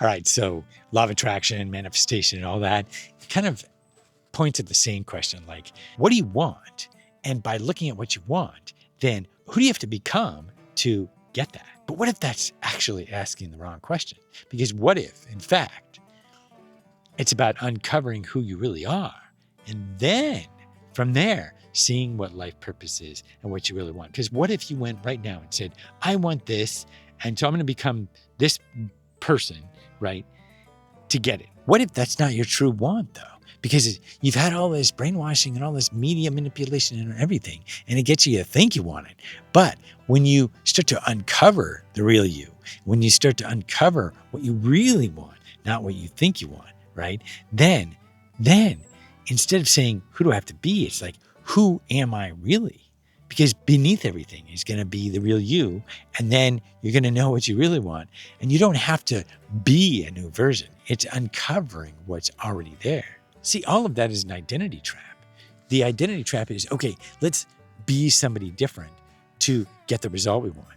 All right, so law of attraction, manifestation, and all that kind of points at the same question, like, what do you want? And by looking at what you want, then who do you have to become to get that? But what if that's actually asking the wrong question? Because what if, in fact, it's about uncovering who you really are, and then from there, seeing what life purpose is and what you really want? Because what if you went right now and said, I want this, and so I'm going to become this person, right, to get it? What if that's not your true want, though? Because you've had all this brainwashing and all this media manipulation and everything, and it gets you to think you want it. But when you start to uncover the real you, when you start to uncover what you really want, not what you think you want, right? Then instead of saying, who do I have to be? It's like, who am I really? Because beneath everything is going to be the real you. And then you're going to know what you really want. And you don't have to be a new version. It's uncovering what's already there. See, all of that is an identity trap. The identity trap is, okay, let's be somebody different to get the result we want.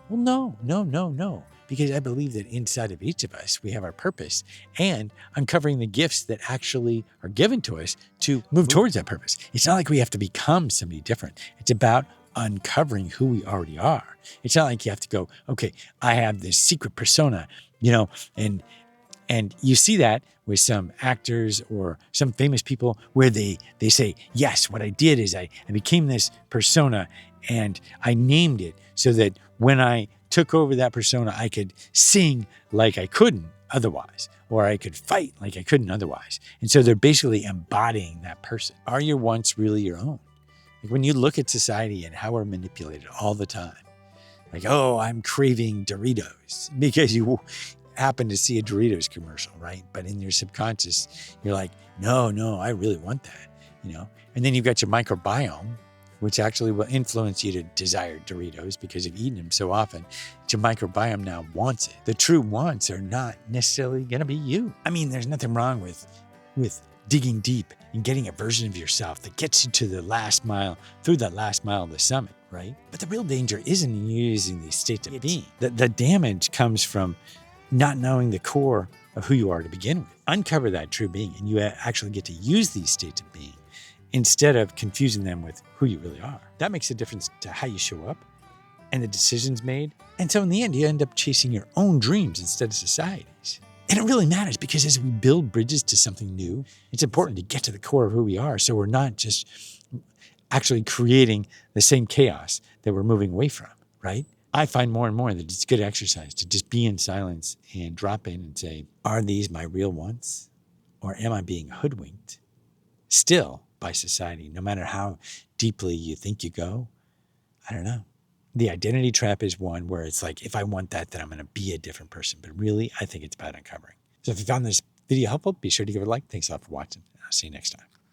Well, no. Because I believe that inside of each of us, we have our purpose and uncovering the gifts that actually are given to us to move towards that purpose. It's not like we have to become somebody different. It's about uncovering who we already are. It's not like you have to go, okay, I have this secret persona, and you see that with some actors or some famous people where they say, yes, what I did is I became this persona and I named it so that when I took over that persona, I could sing like I couldn't otherwise, or I could fight like I couldn't otherwise. And so they're basically embodying that person. Are your wants really your own? Like when you look at society and how we're manipulated all the time, like, oh, I'm craving Doritos because you happen to see a Doritos commercial, right? But in your subconscious, you're like, no, I really want that, And then you've got your microbiome, which actually will influence you to desire Doritos because you've eaten them so often. Your microbiome now wants it. The true wants are not necessarily going to be you. I mean, there's nothing wrong with digging deep and getting a version of yourself that gets you to the last mile, through that last mile of the summit, right? But the real danger isn't in using these states of being. The damage comes from not knowing the core of who you are to begin with. Uncover that true being, and you actually get to use these states of being instead of confusing them with who you really are. That makes a difference to how you show up and the decisions made. And so in the end, you end up chasing your own dreams instead of society's. And it really matters because as we build bridges to something new, it's important to get to the core of who we are so we're not just actually creating the same chaos that we're moving away from, right? I find more and more that it's good exercise to just be in silence and drop in and say, are these my real wants? Or am I being hoodwinked still by society, no matter how deeply you think you go? I don't know. The identity trap is one where it's like, if I want that, then I'm going to be a different person. But really, I think it's about uncovering. So if you found this video helpful, be sure to give it a like. Thanks a lot for watching. I'll see you next time.